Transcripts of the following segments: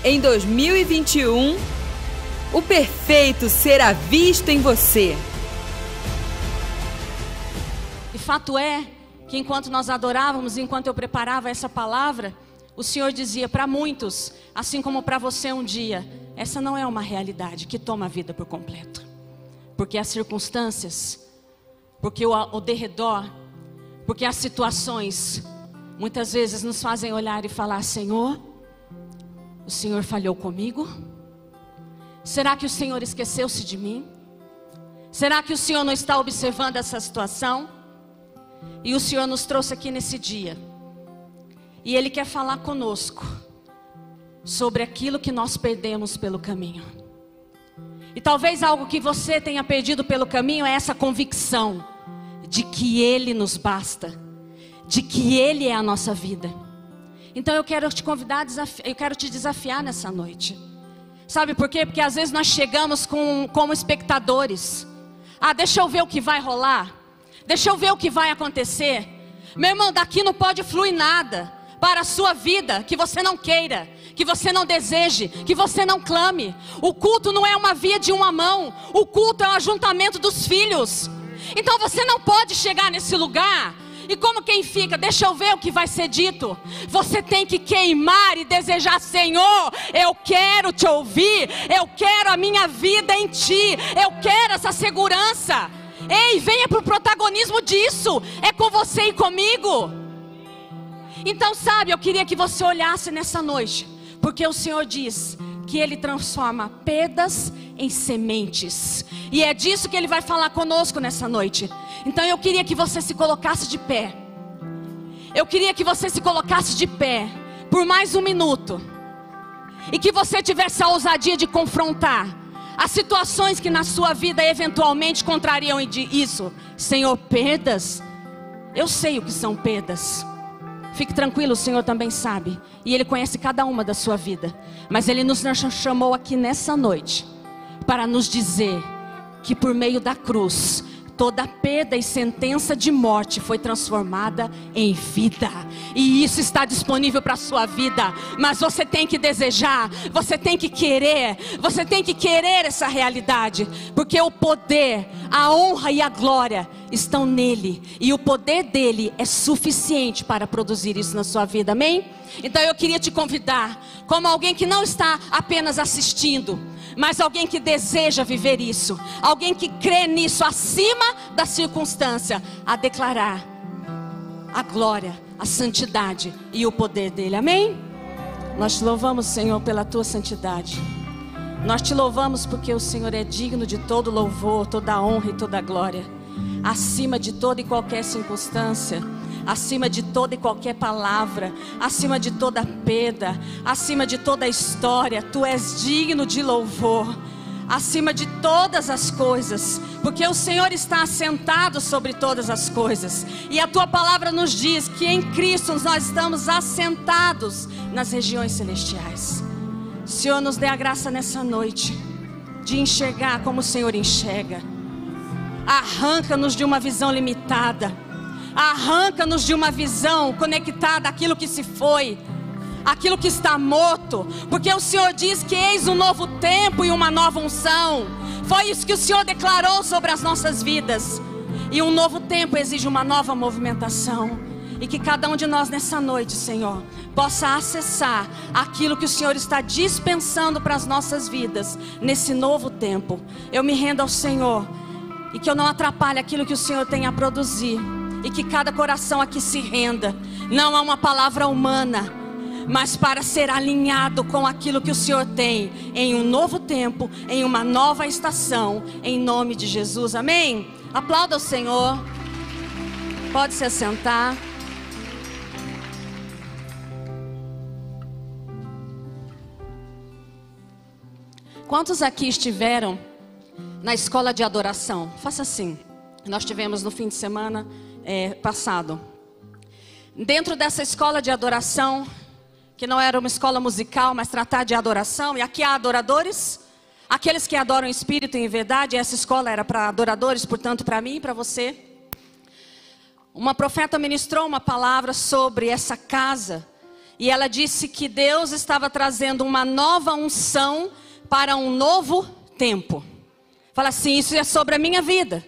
Em 2021, o perfeito será visto em você. E fato é que enquanto nós adorávamos, enquanto eu preparava essa palavra, o Senhor dizia para muitos, assim como para você um dia, essa não é uma realidade que toma a vida por completo. Porque as circunstâncias, porque o derredor, porque as situações, muitas vezes nos fazem olhar e falar: Senhor, o Senhor falhou comigo? Será que o Senhor esqueceu-se de mim? Será que o Senhor não está observando essa situação? E o Senhor nos trouxe aqui nesse dia, e Ele quer falar conosco sobre aquilo que nós perdemos pelo caminho. E talvez algo que você tenha perdido pelo caminho é essa convicção de que Ele nos basta, de que Ele é a nossa vida. Então eu quero te convidar, eu quero te desafiar nessa noite. Sabe por quê? Porque às vezes nós chegamos como espectadores. Deixa eu ver o que vai rolar. Deixa eu ver o que vai acontecer. Meu irmão, daqui não pode fluir nada para a sua vida que você não queira, que você não deseje, que você não clame. O culto não é uma via de uma mão. O culto é um ajuntamento dos filhos. Então você não pode chegar nesse lugar e como quem fica, deixa eu ver o que vai ser dito. Você tem que queimar e desejar: Senhor, eu quero te ouvir, eu quero a minha vida em ti, eu quero essa segurança. Ei, venha para o protagonismo disso. É com você e comigo. Então sabe, eu queria que você olhasse nessa noite, porque o Senhor diz que Ele transforma pedras em sementes, e é disso que Ele vai falar conosco nessa noite. Então eu queria que você se colocasse de pé. Eu queria que você se colocasse de pé por mais um minuto, e que você tivesse a ousadia de confrontar as situações que na sua vida eventualmente contrariam isso. Senhor, perdas, eu sei o que são perdas. Fique tranquilo, o Senhor também sabe, e Ele conhece cada uma da sua vida. Mas Ele nos chamou aqui nessa noite para nos dizer que por meio da cruz, toda perda e sentença de morte foi transformada em vida. E isso está disponível para a sua vida. Mas você tem que desejar, você tem que querer essa realidade. Porque o poder, a honra e a glória estão nele. E o poder dele é suficiente para produzir isso na sua vida, amém? Então eu queria te convidar, como alguém que não está apenas assistindo, mas alguém que deseja viver isso, alguém que crê nisso acima da circunstância, a declarar a glória, a santidade e o poder dele, amém? Nós te louvamos, Senhor, pela tua santidade. Nós te louvamos porque o Senhor é digno de todo louvor, toda honra e toda glória, acima de toda e qualquer circunstância, acima de toda e qualquer palavra, acima de toda perda, acima de toda história. Tu és digno de louvor, acima de todas as coisas, porque o Senhor está assentado sobre todas as coisas. E a tua palavra nos diz que em Cristo nós estamos assentados nas regiões celestiais. Senhor, nos dê a graça nessa noite de enxergar como o Senhor enxerga. Arranca-nos de uma visão limitada. Arranca-nos de uma visão conectada àquilo que se foi, aquilo que está morto. Porque o Senhor diz que eis um novo tempo e uma nova unção. Foi isso que o Senhor declarou sobre as nossas vidas. E um novo tempo exige uma nova movimentação. E que cada um de nós nessa noite, Senhor, possa acessar aquilo que o Senhor está dispensando para as nossas vidas nesse novo tempo. Eu me rendo ao Senhor, e que eu não atrapalhe aquilo que o Senhor tem a produzir. E que cada coração aqui se renda, não a uma palavra humana, mas para ser alinhado com aquilo que o Senhor tem em um novo tempo, em uma nova estação, em nome de Jesus, amém? Aplauda o Senhor. Pode se assentar. Quantos aqui estiveram na escola de adoração? Faça assim. Nós tivemos no fim de semana passado. Dentro dessa escola de adoração, que não era uma escola musical, mas tratar de adoração, e aqui há adoradores, aqueles que adoram em espírito e em verdade. Essa escola era para adoradores, portanto para mim e para você. Uma profeta ministrou uma palavra sobre essa casa, E ela disse que Deus estava trazendo uma nova unção para um novo tempo. Fala assim, isso é sobre a minha vida.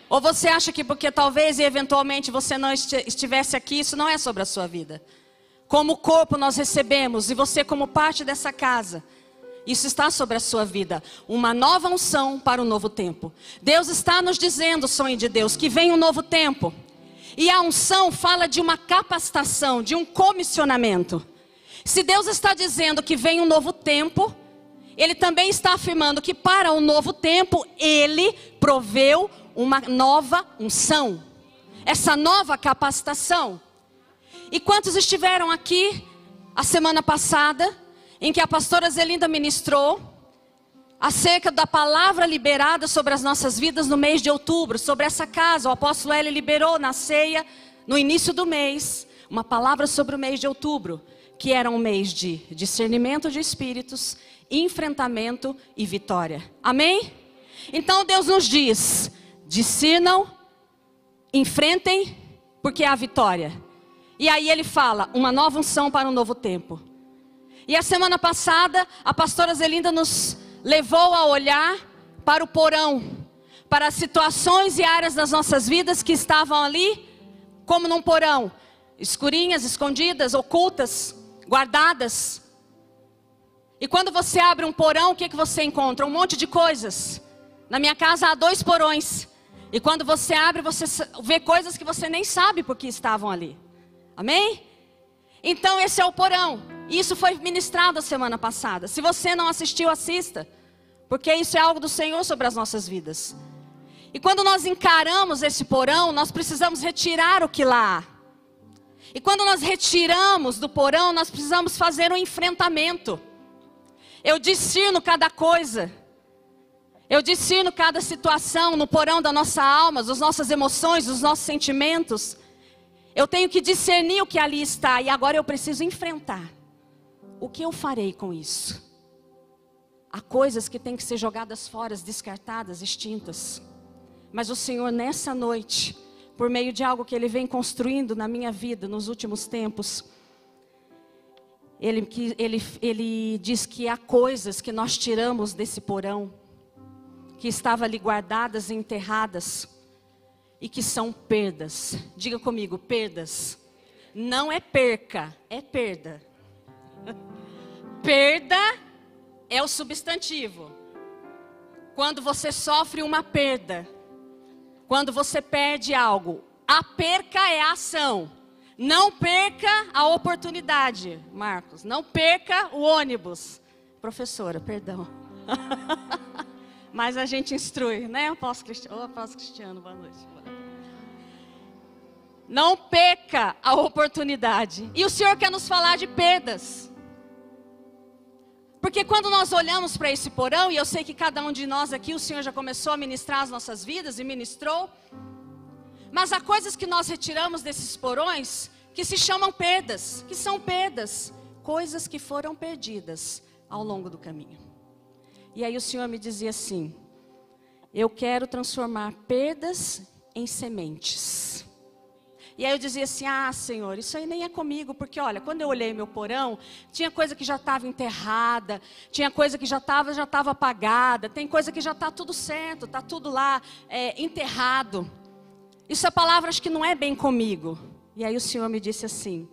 Ou você acha que porque talvez e eventualmente você não estivesse aqui, isso não é sobre a sua vida. Como corpo nós recebemos, e você como parte dessa casa, isso está sobre a sua vida. Uma nova unção para um novo tempo. Deus está nos dizendo, sonho de Deus, que vem um novo tempo. E a unção fala de uma capacitação, de um comissionamento. Se Deus está dizendo que vem um novo tempo, Ele também está afirmando que para um novo tempo, Ele proveu uma nova unção. Essa nova capacitação. E quantos estiveram aqui a semana passada, em que a pastora Zelinda ministrou acerca da palavra liberada sobre as nossas vidas no mês de outubro, sobre essa casa. O apóstolo Hélio liberou na ceia, no início do mês, uma palavra sobre o mês de outubro, que era um mês de discernimento de espíritos, enfrentamento e vitória. Amém? Então Deus nos diz, discernam, enfrentem, porque há vitória. E aí Ele fala, uma nova unção para um novo tempo. E a semana passada, a pastora Zelinda nos levou a olhar para o porão, para as situações e áreas das nossas vidas que estavam ali, como num porão, escurinhas, escondidas, ocultas, guardadas. E quando você abre um porão, o que você encontra? Um monte de coisas. Na minha casa há 2 porões. E quando você abre, você vê coisas que você nem sabe porque estavam ali. Amém? Então esse é o porão. Isso foi ministrado a semana passada. Se você não assistiu, assista. Porque isso é algo do Senhor sobre as nossas vidas. E quando nós encaramos esse porão, nós precisamos retirar o que lá há. E quando nós retiramos do porão, nós precisamos fazer um enfrentamento. Eu discerno cada coisa. Eu discerno cada situação no porão da nossa alma, das nossas emoções, dos nossos sentimentos. Eu tenho que discernir o que ali está. E agora eu preciso enfrentar. O que eu farei com isso? Há coisas que têm que ser jogadas fora, descartadas, extintas. Mas o Senhor nessa noite, por meio de algo que Ele vem construindo na minha vida nos últimos tempos, Ele diz que há coisas que nós tiramos desse porão, que estavam ali guardadas e enterradas, e que são perdas. Diga comigo, perdas. Não é perca, é perda. Perda é o substantivo. Quando você sofre uma perda, quando você perde algo, a perca é a ação. Não perca a oportunidade, Marcos. Não perca o ônibus. Professora, perdão. Mas a gente instrui, né? Apóstolo Cristiano, boa noite. Não perca a oportunidade. E o Senhor quer nos falar de perdas. Porque quando nós olhamos para esse porão, e eu sei que cada um de nós aqui, o Senhor já começou a ministrar as nossas vidas e ministrou. Mas há coisas que nós retiramos desses porões que se chamam perdas, que são perdas. Coisas que foram perdidas ao longo do caminho. E aí o Senhor me dizia assim, eu quero transformar perdas em sementes. E aí eu dizia assim, Senhor, isso aí nem é comigo, porque olha, quando eu olhei meu porão, tinha coisa que já estava enterrada, tinha coisa que já estava apagada, tem coisa que já está tudo certo, está tudo lá enterrado. Isso a palavra acho que não é bem comigo. E aí o Senhor me disse assim,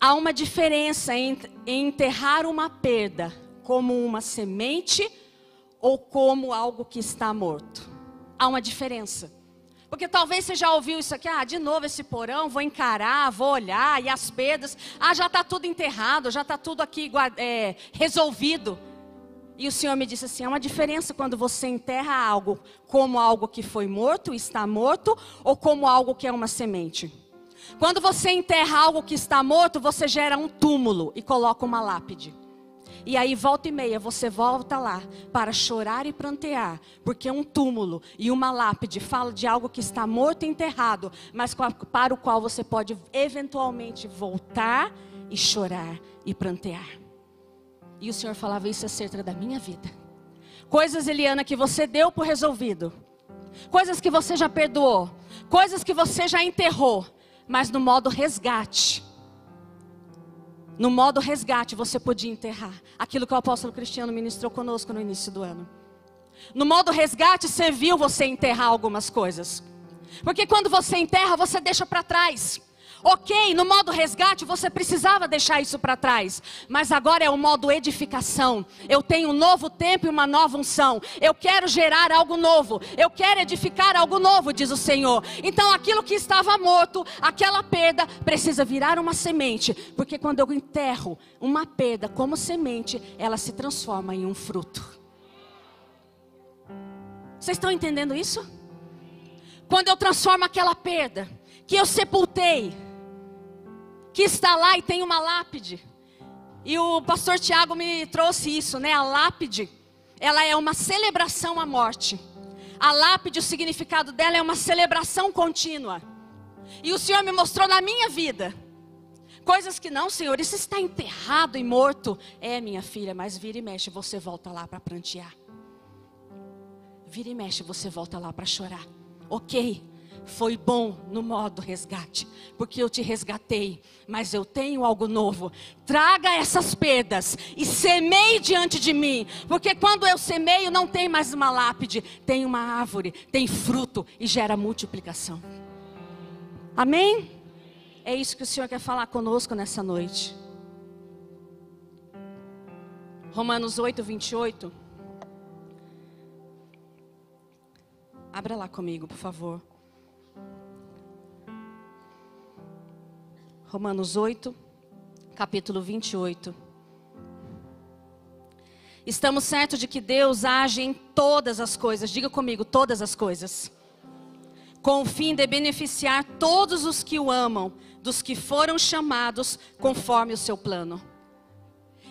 há uma diferença em enterrar uma perda como uma semente ou como algo que está morto. Há uma diferença. Porque talvez você já ouviu isso aqui, de novo esse porão, vou encarar, vou olhar, e as perdas, já está tudo enterrado, já está tudo aqui resolvido. E o Senhor me disse assim, há uma diferença quando você enterra algo como algo que foi morto, está morto, ou como algo que é uma semente. Quando você enterra algo que está morto, você gera um túmulo e coloca uma lápide. E aí volta e meia você volta lá para chorar e prantear, porque um túmulo e uma lápide fala de algo que está morto e enterrado, mas para o qual você pode eventualmente voltar e chorar e prantear. E o Senhor falava isso acerca da minha vida. Coisas, Eliana, que você deu por resolvido, coisas que você já perdoou, coisas que você já enterrou, mas no modo resgate. No modo resgate, você podia enterrar aquilo que o apóstolo Cristiano ministrou conosco no início do ano. No modo resgate, serviu você enterrar algumas coisas. Porque quando você enterra, você deixa para trás. Ok, no modo resgate, você precisava deixar isso para trás. Mas agora é o modo edificação. Eu tenho um novo tempo e uma nova unção. Eu quero gerar algo novo. Eu quero edificar algo novo, diz o Senhor. Então aquilo que estava morto, aquela perda, precisa virar uma semente. Porque quando eu enterro uma perda como semente, ela se transforma em um fruto. Vocês estão entendendo isso? Quando eu transformo aquela perda que eu sepultei, que está lá e tem uma lápide. E o pastor Tiago me trouxe isso, né? A lápide, ela é uma celebração à morte. A lápide, o significado dela é uma celebração contínua. E o Senhor me mostrou na minha vida coisas que não, Senhor, isso está enterrado e morto. É, minha filha, mas vira e mexe, você volta lá para prantear. Vira e mexe, você volta lá para chorar. Ok, foi bom no modo resgate, porque eu te resgatei, mas eu tenho algo novo. Traga essas perdas e semeie diante de mim, porque quando eu semeio não tem mais uma lápide, tem uma árvore, tem fruto e gera multiplicação. Amém? É isso que o Senhor quer falar conosco nessa noite. Romanos 8, 28. Abra lá comigo, por favor. Romanos 8, capítulo 28. Estamos certos de que Deus age em todas as coisas. Diga comigo, todas as coisas. Com o fim de beneficiar todos os que o amam, dos que foram chamados conforme o seu plano.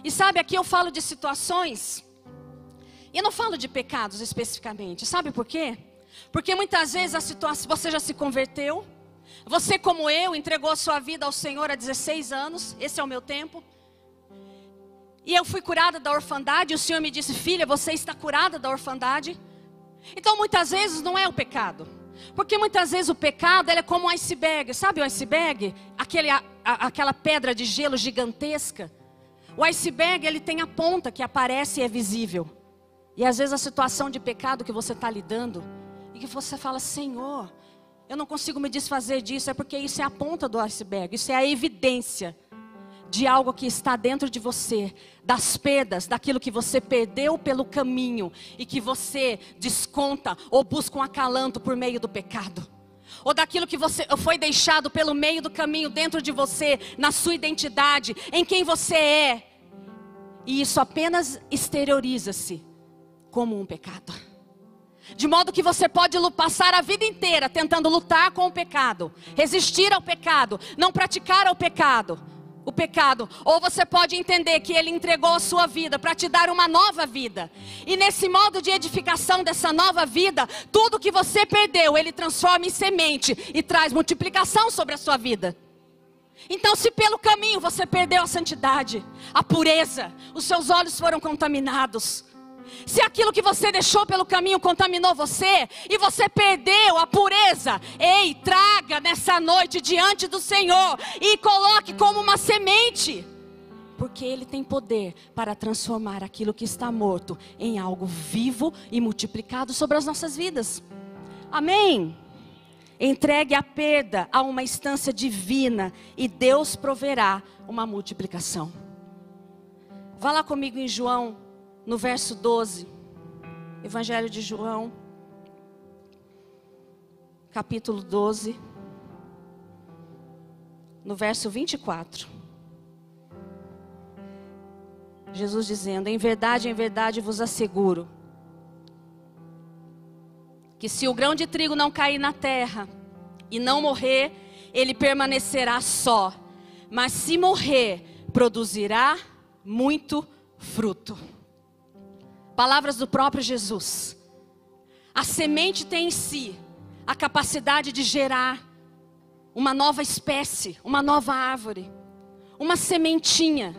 E sabe, aqui eu falo de situações, e não falo de pecados especificamente. Sabe por quê? Porque muitas vezes a situação, você já se converteu. Você, como eu, entregou a sua vida ao Senhor há 16 anos. Esse é o meu tempo. E eu fui curada da orfandade. O Senhor me disse, filha, você está curada da orfandade. Então muitas vezes não é o pecado. Porque muitas vezes o pecado, ele é como um iceberg. Sabe o iceberg? Aquela pedra de gelo gigantesca. O iceberg, ele tem a ponta que aparece e é visível. E às vezes a situação de pecado que você está lidando, e que você fala, Senhor, eu não consigo me desfazer disso. É porque isso é a ponta do iceberg. Isso é a evidência de algo que está dentro de você. Das perdas, daquilo que você perdeu pelo caminho. E que você desconta ou busca um acalanto por meio do pecado. Ou daquilo que você foi deixado pelo meio do caminho dentro de você. Na sua identidade, em quem você é. E isso apenas exterioriza-se como um pecado. De modo que você pode passar a vida inteira tentando lutar com o pecado, resistir ao pecado, não praticar o pecado. Ou você pode entender que Ele entregou a sua vida para te dar uma nova vida. E nesse modo de edificação dessa nova vida, tudo que você perdeu, Ele transforma em semente e traz multiplicação sobre a sua vida. Então, se pelo caminho você perdeu a santidade, a pureza, os seus olhos foram contaminados. Se aquilo que você deixou pelo caminho contaminou você, e você perdeu a pureza, ei, traga nessa noite diante do Senhor, e coloque como uma semente. Porque Ele tem poder para transformar aquilo que está morto em algo vivo e multiplicado sobre as nossas vidas. Amém? Entregue a perda a uma instância divina, e Deus proverá uma multiplicação. Vá lá comigo em João, no verso 12, Evangelho de João, capítulo 12, no verso 24. Jesus dizendo, em verdade vos asseguro, que se o grão de trigo não cair na terra e não morrer, ele permanecerá só. Mas se morrer, produzirá muito fruto. Palavras do próprio Jesus. A semente tem em si a capacidade de gerar uma nova espécie, uma nova árvore. Uma sementinha,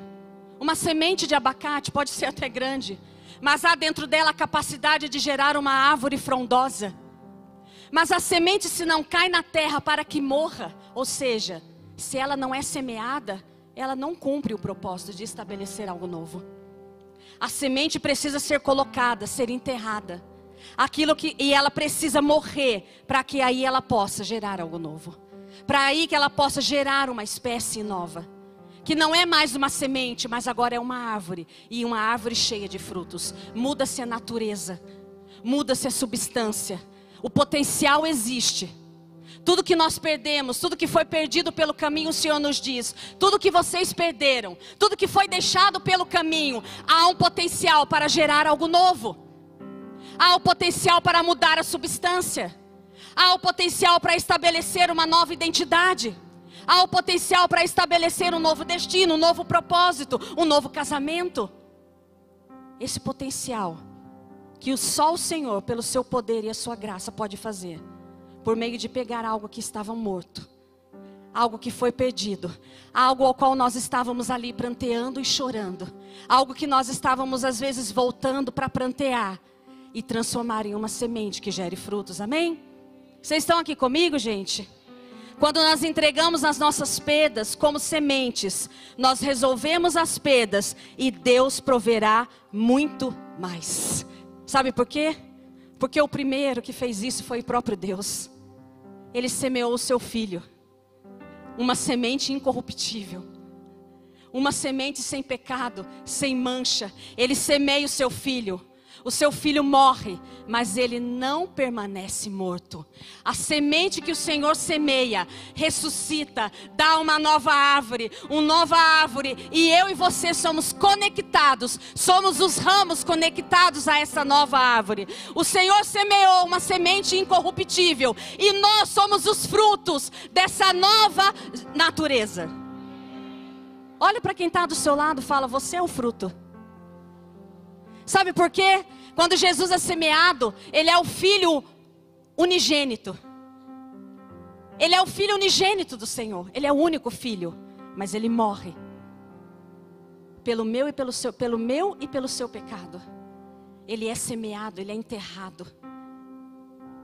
uma semente de abacate, pode ser até grande, mas há dentro dela a capacidade de gerar uma árvore frondosa. Mas a semente, se não cai na terra para que morra, ou seja, se ela não é semeada, ela não cumpre o propósito de estabelecer algo novo. A semente precisa ser colocada, ser enterrada. E ela precisa morrer para que aí ela possa gerar algo novo. Para aí que ela possa gerar uma espécie nova. Que não é mais uma semente, mas agora é uma árvore. E uma árvore cheia de frutos. Muda-se a natureza. Muda-se a substância. O potencial existe. Tudo que nós perdemos, tudo que foi perdido pelo caminho, o Senhor nos diz. Tudo que vocês perderam, tudo que foi deixado pelo caminho, há um potencial para gerar algo novo. Há o potencial para mudar a substância. Há o potencial para estabelecer uma nova identidade. Há o potencial para estabelecer um novo destino, um novo propósito, um novo casamento. Esse potencial que só o Senhor, pelo seu poder e a sua graça, pode fazer. Por meio de pegar algo que estava morto. Algo que foi perdido. Algo ao qual nós estávamos ali pranteando e chorando. Algo que nós estávamos às vezes voltando para prantear. E transformar em uma semente que gere frutos, amém? Vocês estão aqui comigo, gente? Quando nós entregamos as nossas perdas como sementes, nós resolvemos as perdas e Deus proverá muito mais. Sabe por quê? Porque o primeiro que fez isso foi o próprio Deus. Ele semeou o seu filho, uma semente incorruptível, uma semente sem pecado, sem mancha. Ele semeia o seu filho. O seu filho morre, mas ele não permanece morto. A semente que o Senhor semeia, ressuscita, dá uma nova árvore, e eu e você somos conectados, somos os ramos conectados a essa nova árvore. O Senhor semeou uma semente incorruptível, e nós somos os frutos dessa nova natureza. Olha para quem está do seu lado e fala: você é o fruto. Sabe por quê? Quando Jesus é semeado, Ele é o Filho unigênito. Ele é o Filho unigênito do Senhor. Ele é o único Filho. Mas Ele morre. Pelo meu e pelo seu pecado. Ele é semeado, Ele é enterrado.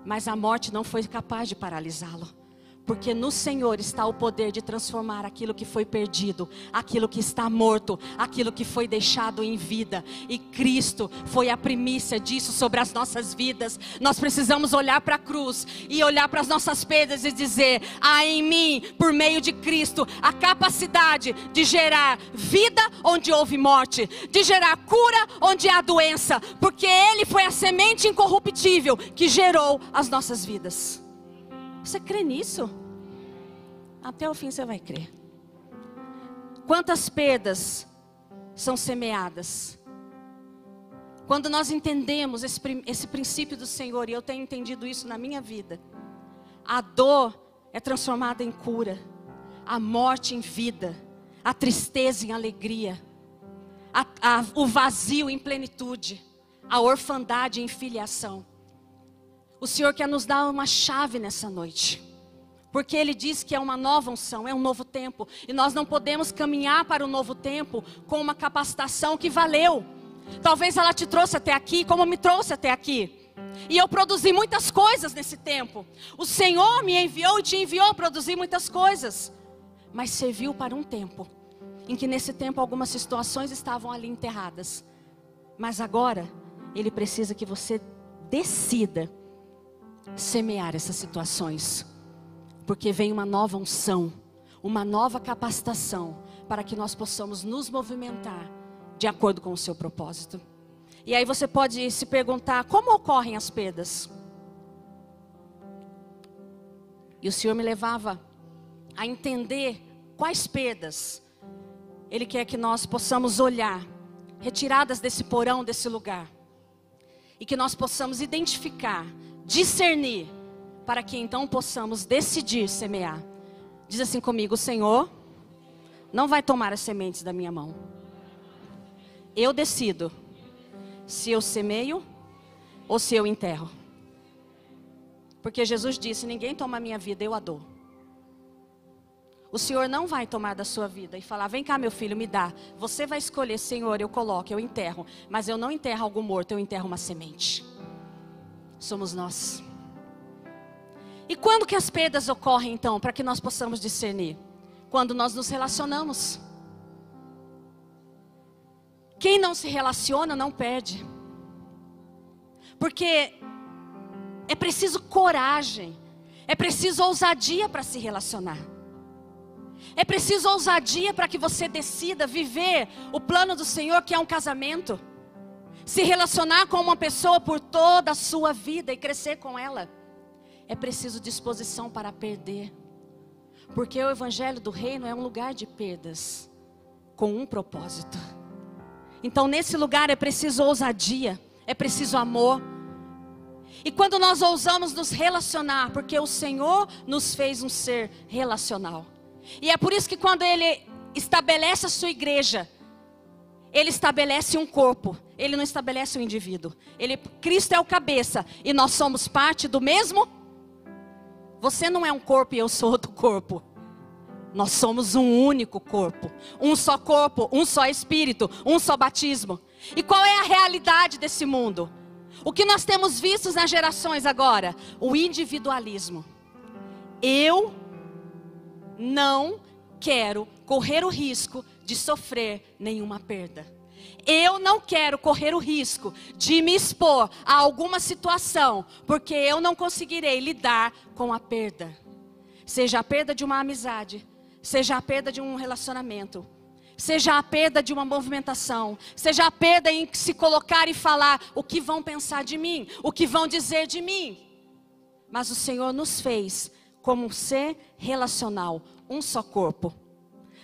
Mas a morte não foi capaz de paralisá-lo. Porque no Senhor está o poder de transformar aquilo que foi perdido, aquilo que está morto, aquilo que foi deixado em vida. E Cristo foi a primícia disso sobre as nossas vidas. Nós precisamos olhar para a cruz e olhar para as nossas perdas e dizer: há em mim, por meio de Cristo, a capacidade de gerar vida onde houve morte, de gerar cura onde há doença, porque Ele foi a semente incorruptível que gerou as nossas vidas. Você crê nisso? Até o fim você vai crer. Quantas perdas são semeadas? Quando nós entendemos esse princípio do Senhor, e eu tenho entendido isso na minha vida, a dor é transformada em cura, a morte em vida, a tristeza em alegria, o vazio em plenitude, a orfandade em filiação. O Senhor quer nos dar uma chave nessa noite. Porque Ele diz que é uma nova unção, é um novo tempo. E nós não podemos caminhar para o novo tempo com uma capacitação que valeu. Talvez ela te trouxe até aqui, como me trouxe até aqui. E eu produzi muitas coisas nesse tempo. O Senhor me enviou e te enviou a produzir muitas coisas. Mas serviu para um tempo, em que nesse tempo algumas situações estavam ali enterradas. Mas agora, Ele precisa que você decida semear essas situações, porque vem uma nova unção, uma nova capacitação, para que nós possamos nos movimentar de acordo com o seu propósito. E aí você pode se perguntar: como ocorrem as perdas? E o Senhor me levava a entender quais perdas Ele quer que nós possamos olhar, retiradas desse porão, desse lugar, e que nós possamos identificar, discernir, para que então possamos decidir semear. Diz assim comigo: o Senhor não vai tomar as sementes da minha mão. Eu decido se eu semeio ou se eu enterro. Porque Jesus disse: ninguém toma a minha vida, eu a dou. O Senhor não vai tomar da sua vida e falar: vem cá meu filho, me dá. Você vai escolher: Senhor, eu coloco, eu enterro. Mas eu não enterro algo morto, eu enterro uma semente. Somos nós. E quando que as perdas ocorrem então, para que nós possamos discernir? Quando nós nos relacionamos. Quem não se relaciona não perde. Porque é preciso coragem, é preciso ousadia para se relacionar. É preciso ousadia para que você decida viver o plano do Senhor, que é um casamento. Se relacionar com uma pessoa por toda a sua vida e crescer com ela. É preciso disposição para perder. Porque o evangelho do reino é um lugar de perdas, com um propósito. Então nesse lugar é preciso ousadia, é preciso amor. E quando nós ousamos nos relacionar, porque o Senhor nos fez um ser relacional. E é por isso que quando Ele estabelece a sua igreja, Ele estabelece um corpo, Ele não estabelece um indivíduo. Cristo é o cabeça e nós somos parte do mesmo. Você não é um corpo e eu sou outro corpo. Nós somos um único corpo, um só espírito, um só batismo. E qual é a realidade desse mundo? O que nós temos visto nas gerações agora? O individualismo. Eu não quero correr o risco de sofrer nenhuma perda. Eu não quero correr o risco de me expor a alguma situação, porque eu não conseguirei lidar com a perda. Seja a perda de uma amizade, seja a perda de um relacionamento, seja a perda de uma movimentação, seja a perda em se colocar e falar o que vão pensar de mim, o que vão dizer de mim. Mas o Senhor nos fez como um ser relacional, um só corpo.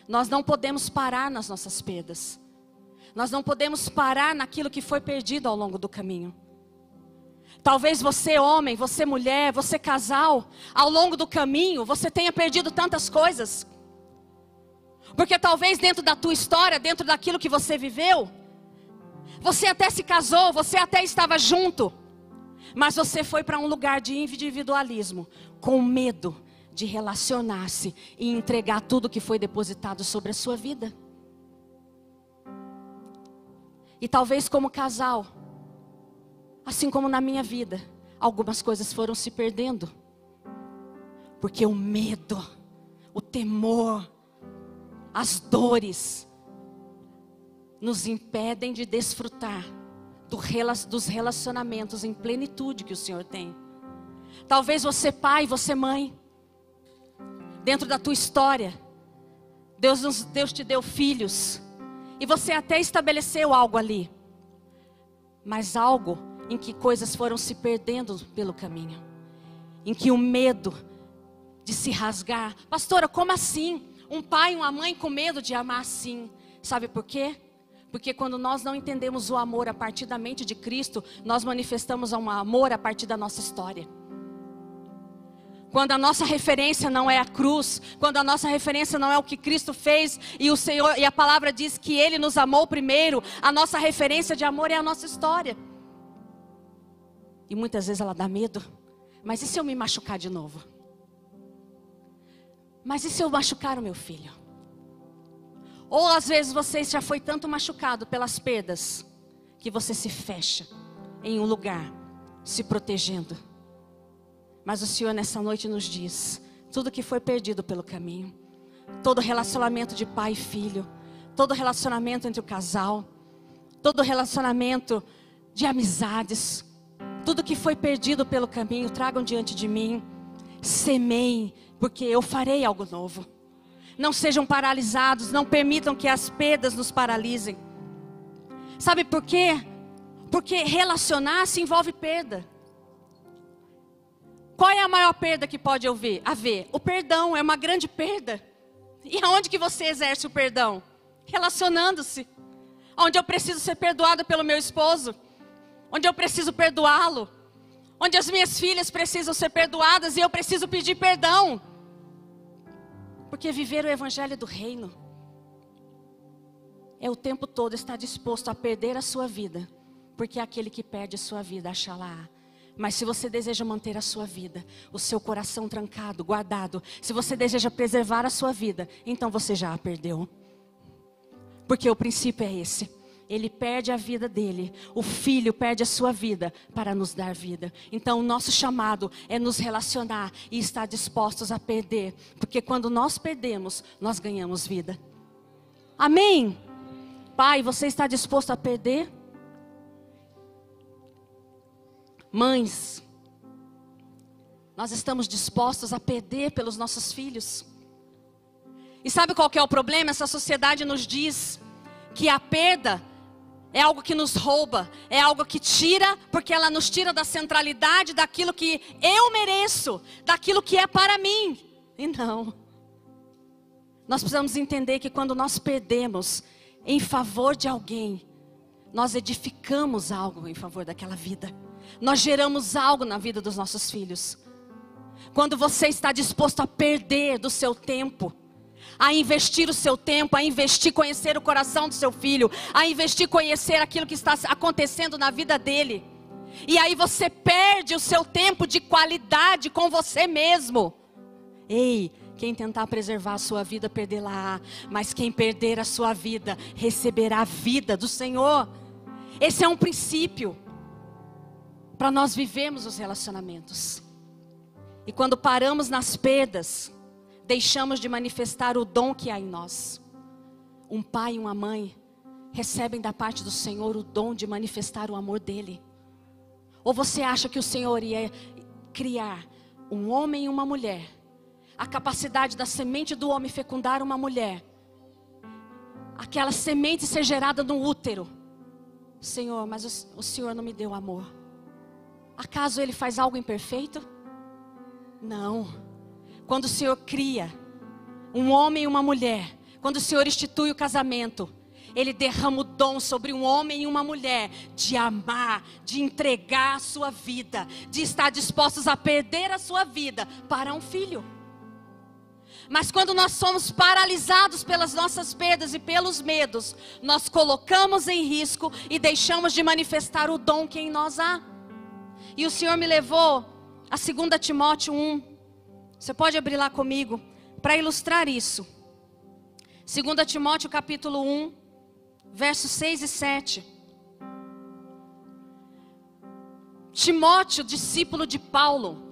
Nós não podemos parar nas nossas perdas. Nós não podemos parar naquilo que foi perdido ao longo do caminho. Talvez você homem, você mulher, você casal, ao longo do caminho você tenha perdido tantas coisas. Porque talvez dentro da tua história, dentro daquilo que você viveu, você até se casou, você até estava junto, mas você foi para um lugar de individualismo, com medo de relacionar-se e entregar tudo que foi depositado sobre a sua vida. E talvez como casal, assim como na minha vida, algumas coisas foram se perdendo. Porque o medo, o temor, as dores nos impedem de desfrutar dos relacionamentos em plenitude que o Senhor tem. Talvez você pai, você mãe, dentro da tua história, Deus te deu filhos, e você até estabeleceu algo ali, mas algo em que coisas foram se perdendo pelo caminho, em que o medo de se rasgar. Pastora, como assim? Um pai e uma mãe com medo de amar assim. Sabe por quê? Porque quando nós não entendemos o amor a partir da mente de Cristo, nós manifestamos um amor a partir da nossa história. Quando a nossa referência não é a cruz, quando a nossa referência não é o que Cristo fez, e o Senhor, e a palavra diz que Ele nos amou primeiro, a nossa referência de amor é a nossa história. E muitas vezes ela dá medo. Mas e se eu me machucar de novo? Mas e se eu machucar o meu filho? Ou às vezes você já foi tanto machucado pelas perdas, que você se fecha em um lugar, se protegendo. Mas o Senhor nessa noite nos diz, tudo que foi perdido pelo caminho, todo relacionamento de pai e filho, todo relacionamento entre o casal, todo relacionamento de amizades, tudo que foi perdido pelo caminho, tragam diante de mim, semeiem, porque eu farei algo novo. Não sejam paralisados, não permitam que as perdas nos paralisem. Sabe por quê? Porque relacionar-se envolve perda. Qual é a maior perda que pode haver? O perdão é uma grande perda. E aonde que você exerce o perdão? Relacionando-se. Onde eu preciso ser perdoada pelo meu esposo. Onde eu preciso perdoá-lo. Onde as minhas filhas precisam ser perdoadas e eu preciso pedir perdão. Porque viver o evangelho do reino é o tempo todo estar disposto a perder a sua vida. Porque aquele que perde a sua vida, achará. Mas se você deseja manter a sua vida, o seu coração trancado, guardado, se você deseja preservar a sua vida, então você já a perdeu. Porque o princípio é esse. Ele perde a vida dele, o filho perde a sua vida para nos dar vida. Então o nosso chamado é nos relacionar e estar dispostos a perder. Porque quando nós perdemos, nós ganhamos vida. Amém? pai, você está disposto a perder? Mães, nós estamos dispostos a perder pelos nossos filhos. E sabe qual que é o problema? Essa sociedade nos diz que a perda é algo que nos rouba, é algo que tira, porque ela nos tira da centralidade daquilo que eu mereço, daquilo que é para mim. E não. Nós precisamos entender que quando nós perdemos em favor de alguém, nós edificamos algo em favor daquela vida. Nós geramos algo na vida dos nossos filhos. Quando você está disposto a perder do seu tempo, a investir o seu tempo, a investir conhecer o coração do seu filho, a investir conhecer aquilo que está acontecendo na vida dele. E aí você perde o seu tempo de qualidade com você mesmo. Ei, quem tentar preservar a sua vida, perderá. Mas quem perder a sua vida, receberá a vida do Senhor. Esse é um princípio para nós vivermos os relacionamentos. E quando paramos nas perdas, deixamos de manifestar o dom que há em nós. Um pai e uma mãe recebem da parte do Senhor o dom de manifestar o amor dele. Ou você acha que o Senhor ia criar um homem e uma mulher, a capacidade da semente do homem fecundar uma mulher, aquela semente ser gerada no útero? Senhor, mas o Senhor não me deu amor. Acaso Ele faz algo imperfeito? Não. Quando o Senhor cria um homem e uma mulher, quando o Senhor institui o casamento, Ele derrama o dom sobre um homem e uma mulher de amar, de entregar a sua vida, de estar dispostos a perder a sua vida para um filho. Mas quando nós somos paralisados pelas nossas perdas e pelos medos, nós colocamos em risco e deixamos de manifestar o dom que em nós há. E o Senhor me levou a 2 Timóteo 1. Você pode abrir lá comigo para ilustrar isso. 2 Timóteo capítulo 1, versos 6 e 7. Timóteo, discípulo de Paulo,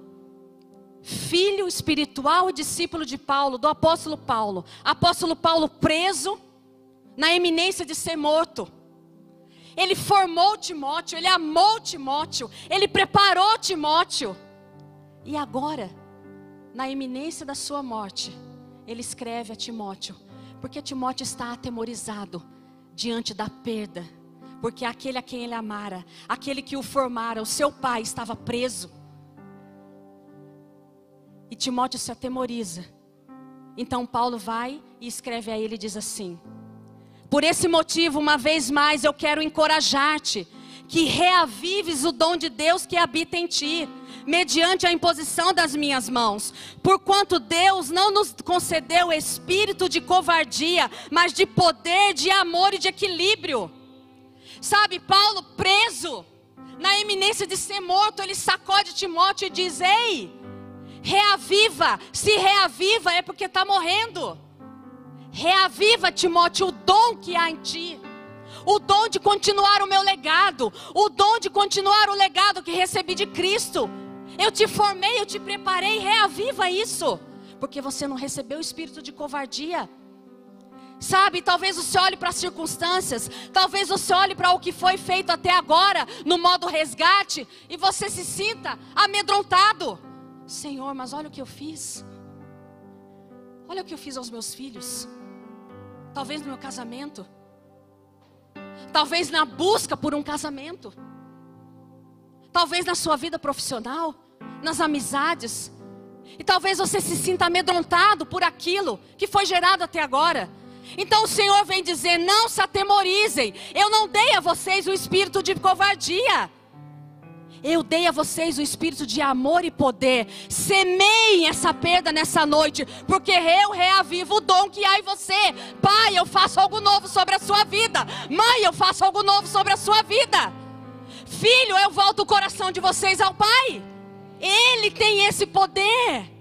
filho espiritual e discípulo de Paulo, do apóstolo Paulo. Apóstolo Paulo preso, na eminência de ser morto. Ele formou Timóteo, ele amou Timóteo, ele preparou Timóteo. E agora, na iminência da sua morte, ele escreve a Timóteo, porque Timóteo está atemorizado diante da perda, porque aquele a quem ele amara, aquele que o formara, o seu pai, estava preso. E Timóteo se atemoriza. Então Paulo vai e escreve a ele e diz assim: por esse motivo, uma vez mais, eu quero encorajar-te, que reavives o dom de Deus que habita em ti, mediante a imposição das minhas mãos. Porquanto Deus não nos concedeu espírito de covardia, mas de poder, de amor e de equilíbrio. Sabe, Paulo preso, na iminência de ser morto, ele sacode Timóteo e diz: ei, reaviva. Se reaviva é porque está morrendo. Reaviva, Timóteo, o dom que há em ti, o dom de continuar o meu legado, o dom de continuar o legado que recebi de Cristo. Eu te formei, eu te preparei, reaviva isso, porque você não recebeu o espírito de covardia. Sabe, talvez você olhe para as circunstâncias, talvez você olhe para o que foi feito até agora, no modo resgate, e você se sinta amedrontado. Senhor, mas olha o que eu fiz. Olha o que eu fiz aos meus filhos. Talvez no meu casamento. Talvez na busca por um casamento. Talvez na sua vida profissional, nas amizades. E talvez você se sinta amedrontado por aquilo que foi gerado até agora. Então o Senhor vem dizer: não se atemorizem. Eu não dei a vocês o espírito de covardia. Eu dei a vocês o espírito de amor e poder. Semeiem essa perda nessa noite, porque eu reavivo o dom que há em você. Pai, eu faço algo novo sobre a sua vida. Mãe, eu faço algo novo sobre a sua vida. Filho, eu volto o coração de vocês ao Pai. Ele tem esse poder.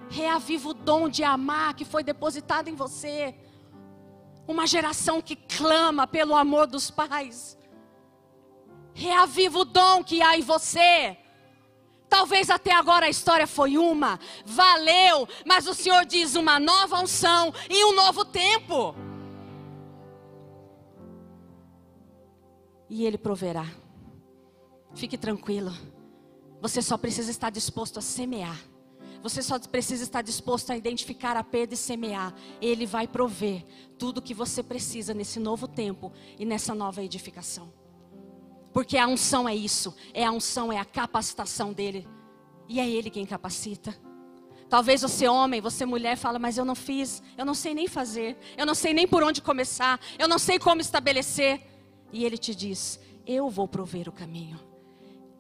Reaviva o dom de amar que foi depositado em você. Uma geração que clama pelo amor dos pais. Reaviva o dom que há em você. Talvez até agora a história foi uma, valeu, mas o Senhor diz uma nova unção e um novo tempo. e Ele proverá. Fique tranquilo. Você só precisa estar disposto a semear. Você só precisa estar disposto a identificar a perda e semear. Ele vai prover tudo o que você precisa nesse novo tempo e nessa nova edificação. Porque a unção é isso. É a unção, é a capacitação dele. E é Ele quem capacita. Talvez você homem, você mulher fala, mas eu não fiz, eu não sei nem fazer, eu não sei nem por onde começar, eu não sei como estabelecer. E Ele te diz, eu vou prover o caminho.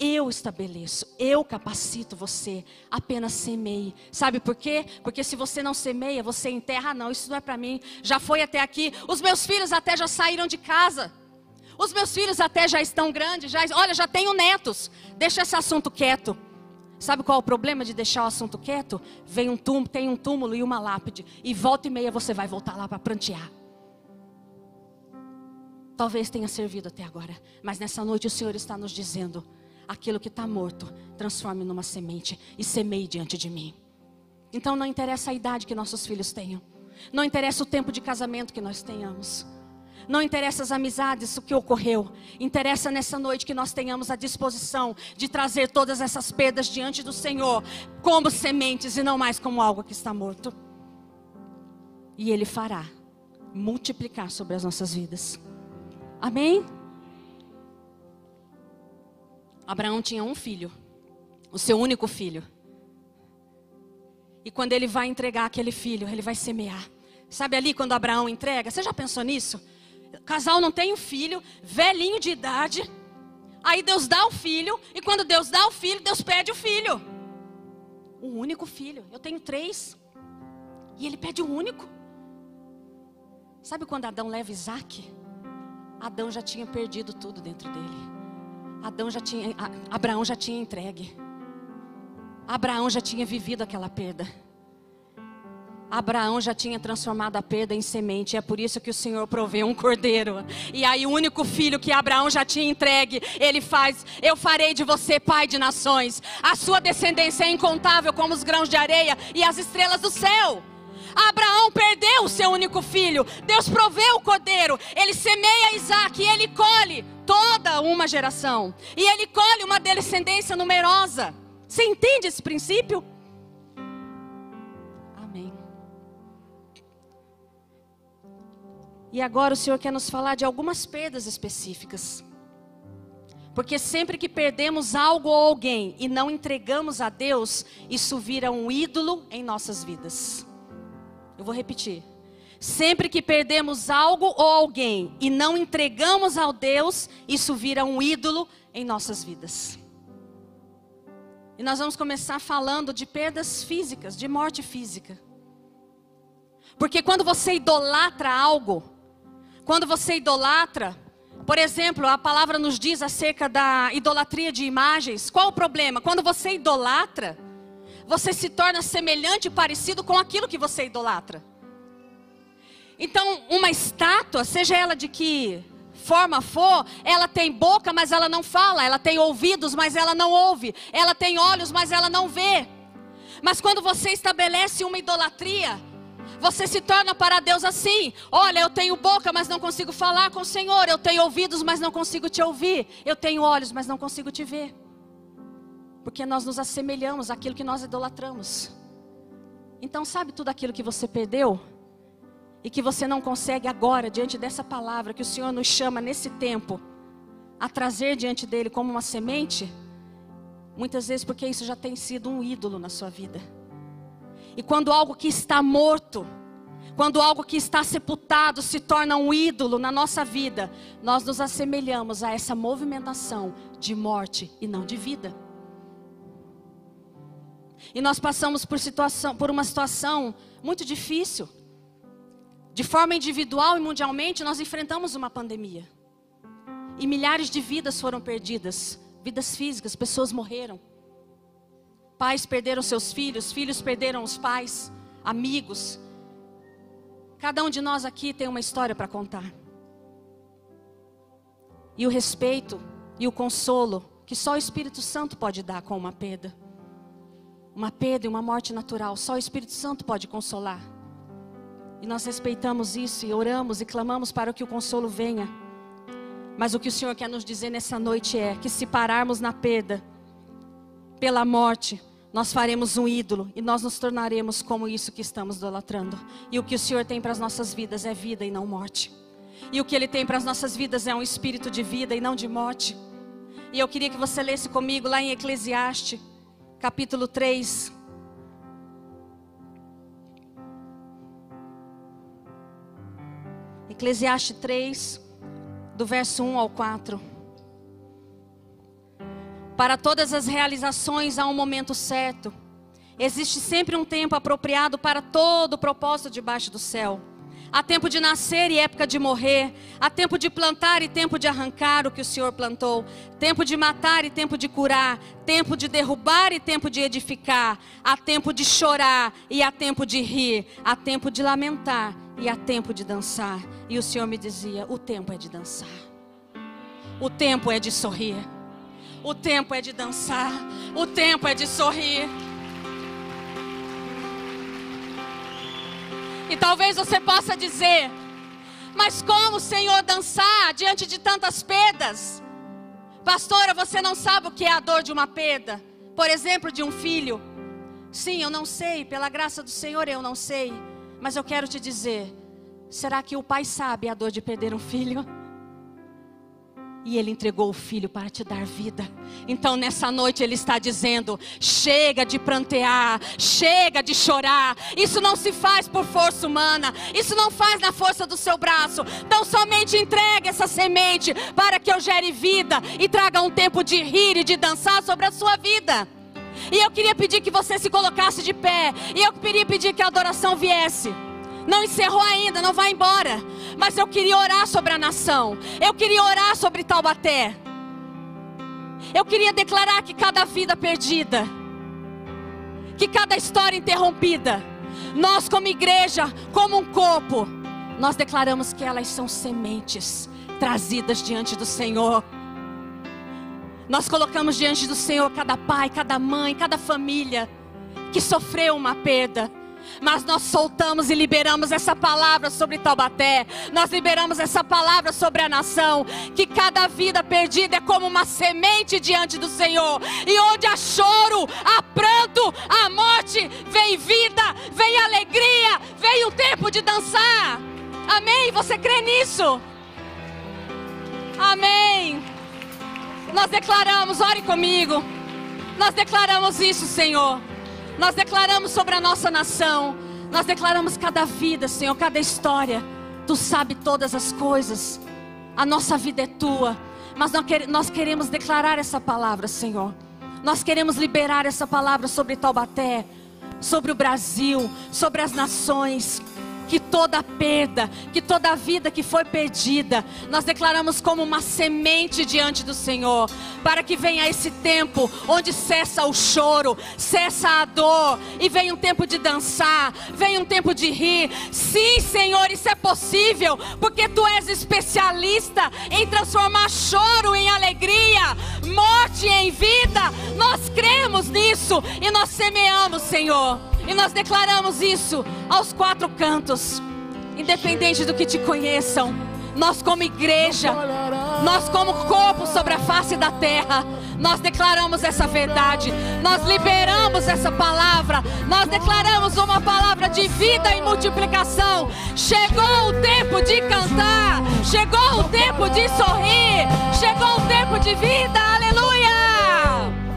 Eu estabeleço, eu capacito você, apenas semeie. Sabe por quê? Porque se você não semeia, você enterra. Não, isso não é para mim, já foi até aqui. Os meus filhos até já saíram de casa. Os meus filhos até já estão grandes, olha, já tenho netos. Deixa esse assunto quieto. Sabe qual é o problema de deixar o assunto quieto? Tem um túmulo e uma lápide. E volta e meia você vai voltar lá para prantear. Talvez tenha servido até agora, mas nessa noite o Senhor está nos dizendo, aquilo que está morto, transforme numa semente e semeie diante de mim. Então não interessa a idade que nossos filhos tenham. Não interessa o tempo de casamento que nós tenhamos. Não interessa as amizades, o que ocorreu. Interessa nessa noite que nós tenhamos a disposição de trazer todas essas perdas diante do Senhor, como sementes e não mais como algo que está morto. E Ele fará multiplicar sobre as nossas vidas. Amém? Abraão tinha um filho, o seu único filho. E quando ele vai entregar aquele filho, ele vai semear. Sabe ali quando Abraão entrega? Você já pensou nisso? O casal não tem um filho, velhinho de idade. Aí Deus dá o filho, e quando Deus dá o filho, Deus pede o filho. O único filho, eu tenho 3. E ele pede o único. Sabe quando Adão leva Isaac? Adão já tinha perdido tudo dentro dele. Abraão já tinha entregue. Abraão já tinha vivido aquela perda. Abraão já tinha transformado a perda em semente. É por isso que o Senhor proveu um cordeiro. E aí o único filho que Abraão já tinha entregue, ele faz: eu farei de você pai de nações. A sua descendência é incontável como os grãos de areia e as estrelas do céu. Abraão perdeu o seu único filho. Deus proveu o cordeiro. Ele semeia Isaac e ele colhe toda uma geração. E ele colhe uma descendência numerosa. Você entende esse princípio? Amém. E agora o Senhor quer nos falar de algumas perdas específicas. Porque sempre que perdemos algo ou alguém e não entregamos a Deus, isso vira um ídolo em nossas vidas. Eu vou repetir. Sempre que perdemos algo ou alguém e não entregamos ao Deus, isso vira um ídolo em nossas vidas. E nós vamos começar falando de perdas físicas, de morte física. Porque quando você idolatra algo, por exemplo, a palavra nos diz acerca da idolatria de imagens. Qual o problema? Quando você idolatra, você se torna semelhante e parecido com aquilo que você idolatra. Então, uma estátua, seja ela de que forma for, ela tem boca, mas ela não fala. Ela tem ouvidos, mas ela não ouve. Ela tem olhos, mas ela não vê. Mas quando você estabelece uma idolatria, você se torna para Deus assim: olha, eu tenho boca, mas não consigo falar com o Senhor. Eu tenho ouvidos, mas não consigo te ouvir. Eu tenho olhos, mas não consigo te ver. Porque nós nos assemelhamos àquilo que nós idolatramos. Então sabe tudo aquilo que você perdeu? E que você não consegue agora, diante dessa palavra que o Senhor nos chama nesse tempo a trazer diante dele como uma semente? Muitas vezes porque isso já tem sido um ídolo na sua vida. E quando algo que está morto, quando algo que está sepultado se torna um ídolo na nossa vida, nós nos assemelhamos a essa movimentação de morte e não de vida. E nós passamos por uma situação muito difícil. De forma individual e mundialmente, nós enfrentamos uma pandemia. E milhares de vidas foram perdidas. Vidas físicas, pessoas morreram. Pais perderam seus filhos, filhos perderam os pais, amigos. Cada um de nós aqui tem uma história para contar. E o respeito e o consolo que só o Espírito Santo pode dar com uma perda. Uma perda e uma morte natural, só o Espírito Santo pode consolar. E nós respeitamos isso e oramos e clamamos para que o consolo venha. Mas o que o Senhor quer nos dizer nessa noite é que se pararmos na perda, pela morte, nós faremos um ídolo e nós nos tornaremos como isso que estamos idolatrando. E o que o Senhor tem para as nossas vidas é vida e não morte. E o que Ele tem para as nossas vidas é um espírito de vida e não de morte. E eu queria que você lesse comigo lá em Eclesiastes, capítulo 3. Eclesiastes 3, do verso 1 ao 4. Para todas as realizações há um momento certo. Existe sempre um tempo apropriado para todo o propósito debaixo do céu. Há tempo de nascer e época de morrer. Há tempo de plantar e tempo de arrancar o que o Senhor plantou. Tempo de matar e tempo de curar. Tempo de derrubar e tempo de edificar. Há tempo de chorar e há tempo de rir. Há tempo de lamentar e há tempo de dançar. E o Senhor me dizia, o tempo é de dançar. O tempo é de sorrir. O tempo é de dançar. O tempo é de sorrir. E talvez você possa dizer, mas como, Senhor, dançar diante de tantas perdas? Pastora, você não sabe o que é a dor de uma perda? Por exemplo, de um filho. Sim, eu não sei, pela graça do Senhor eu não sei. Mas eu quero te dizer, será que o pai sabe a dor de perder um filho? E Ele entregou o filho para te dar vida. Então nessa noite Ele está dizendo, chega de prantear, chega de chorar. Isso não se faz por força humana. Isso não faz na força do seu braço. Então somente entregue essa semente para que eu gere vida e traga um tempo de rir e de dançar sobre a sua vida. E eu queria pedir que você se colocasse de pé. E eu queria pedir que a adoração viesse. Não encerrou ainda, não vai embora. Mas eu queria orar sobre a nação. Eu queria orar sobre Taubaté. Eu queria declarar que cada vida perdida, que cada história interrompida, nós como igreja, como um corpo, nós declaramos que elas são sementes trazidas diante do Senhor. Nós colocamos diante do Senhor cada pai, cada mãe, cada família que sofreu uma perda. Mas nós soltamos e liberamos essa palavra sobre Taubaté. Nós liberamos essa palavra sobre a nação. Que cada vida perdida é como uma semente diante do Senhor. E onde há choro, há pranto, há morte, vem vida, vem alegria, vem o tempo de dançar. Amém? Você crê nisso? Amém. Nós declaramos, ore comigo. Nós declaramos isso, Senhor. Nós declaramos sobre a nossa nação. Nós declaramos cada vida, Senhor, cada história. Tu sabe todas as coisas. A nossa vida é tua. Mas nós queremos declarar essa palavra, Senhor. Nós queremos liberar essa palavra sobre Taubaté, sobre o Brasil, sobre as nações. Que toda perda, que toda vida que foi perdida, nós declaramos como uma semente diante do Senhor, para que venha esse tempo onde cessa o choro, cessa a dor, e vem um tempo de dançar, vem um tempo de rir. Sim, Senhor, isso é possível, porque Tu és especialista em transformar choro em alegria, morte em vida. Nós cremos nisso e nós semeamos, Senhor. E nós declaramos isso aos quatro cantos, independente do que te conheçam. Nós como igreja, nós como corpo sobre a face da terra, nós declaramos essa verdade. Nós liberamos essa palavra. Nós declaramos uma palavra de vida e multiplicação. Chegou o tempo de cantar. Chegou o tempo de sorrir. Chegou o tempo de vida. Aleluia!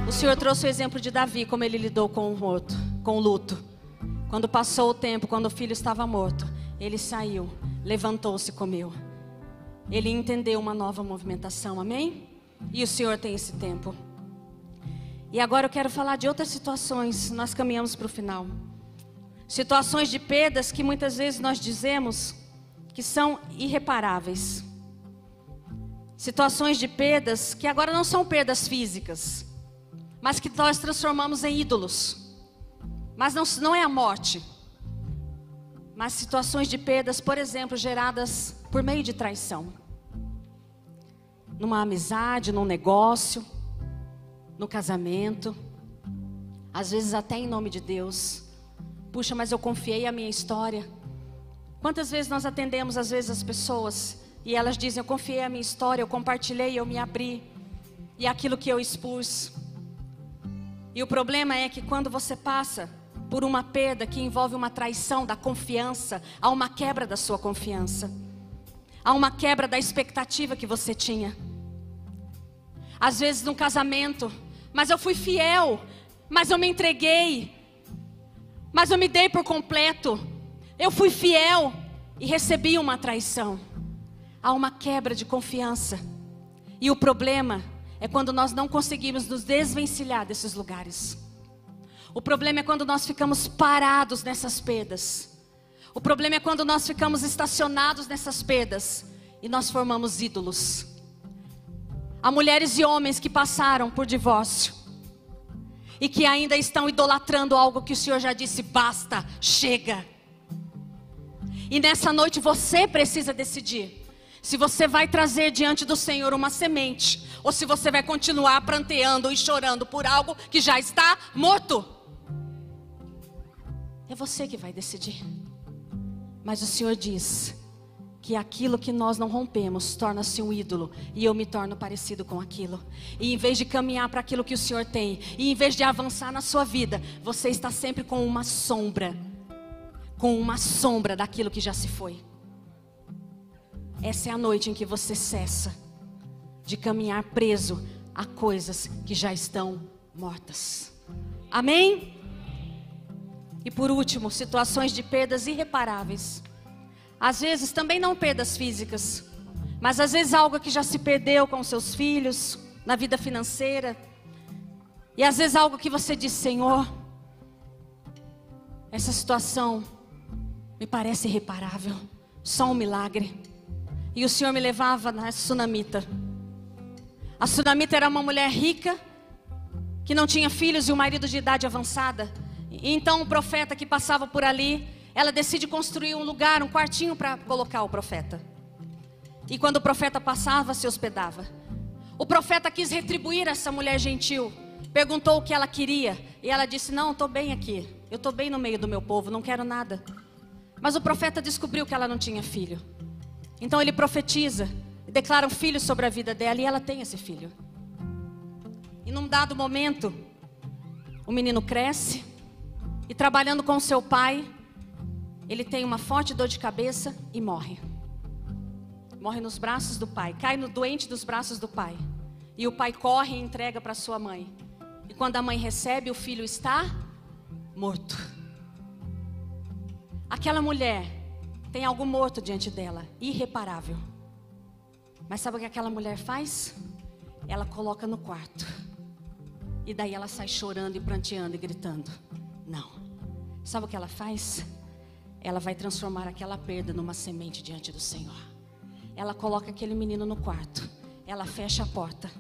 O Senhor trouxe o exemplo de Davi, como ele lidou com o luto. Quando passou o tempo, quando o filho estava morto, ele saiu, levantou-se e comeu. Ele entendeu uma nova movimentação, amém? E o Senhor tem esse tempo. E agora eu quero falar de outras situações. Nós caminhamos para o final. Situações de perdas que muitas vezes nós dizemos que são irreparáveis. Situações de perdas que agora não são perdas físicas, mas que nós transformamos em ídolos. Mas não é a morte, mas situações de perdas, por exemplo, geradas por meio de traição. Numa amizade, num negócio, no casamento, às vezes até em nome de Deus. Puxa, mas eu confiei a minha história. Quantas vezes nós atendemos às vezes as pessoas E elas dizem, eu confiei a minha história, eu compartilhei, eu me abri. E aquilo que eu expus. E o problema é que quando você passa por uma perda que envolve uma traição da confiança, há uma quebra da sua confiança. Há uma quebra da expectativa que você tinha. Às vezes no casamento, mas eu fui fiel, mas eu me entreguei, mas eu me dei por completo. Eu fui fiel e recebi uma traição. Há uma quebra de confiança. E o problema é quando nós não conseguimos nos desvencilhar desses lugares. O problema é quando nós ficamos parados nessas perdas. O problema é quando nós ficamos estacionados nessas perdas e nós formamos ídolos. Há mulheres e homens que passaram por divórcio e que ainda estão idolatrando algo que o Senhor já disse, basta, chega. E nessa noite você precisa decidir se você vai trazer diante do Senhor uma semente, ou se você vai continuar pranteando e chorando por algo que já está morto. É você que vai decidir. Mas o Senhor diz que aquilo que nós não rompemos torna-se um ídolo, e eu me torno parecido com aquilo. E em vez de caminhar para aquilo que o Senhor tem, e em vez de avançar na sua vida, você está sempre com uma sombra daquilo que já se foi. Essa é a noite em que você cessa de caminhar preso a coisas que já estão mortas. Amém? E por último, situações de perdas irreparáveis. Às vezes também não perdas físicas, mas às vezes algo que já se perdeu com seus filhos, na vida financeira. E às vezes algo que você diz, Senhor, essa situação me parece irreparável, só um milagre. E o Senhor me levava na Sunamita. A Sunamita era uma mulher rica, que não tinha filhos e um marido de idade avançada. E então o profeta que passava por ali, ela decide construir um lugar, um quartinho para colocar o profeta. E quando o profeta passava, se hospedava. O profeta quis retribuir essa mulher gentil. Perguntou o que ela queria. E ela disse, não, estou bem aqui. Eu estou bem no meio do meu povo, não quero nada. Mas o profeta descobriu que ela não tinha filho. Então ele profetiza, declara um filho sobre a vida dela, e ela tem esse filho. E num dado momento, o menino cresce, e trabalhando com seu pai, ele tem uma forte dor de cabeça e morre. Morre nos braços do pai, cai no doente dos braços do pai. E o pai corre e entrega para sua mãe. E quando a mãe recebe, o filho está morto. Aquela mulher tem algo morto diante dela, irreparável. Mas sabe o que aquela mulher faz? Ela coloca no quarto. E daí ela sai chorando e pranteando e gritando. Não. Sabe o que ela faz? Ela vai transformar aquela perda numa semente diante do Senhor. Ela coloca aquele menino no quarto. Ela fecha a porta.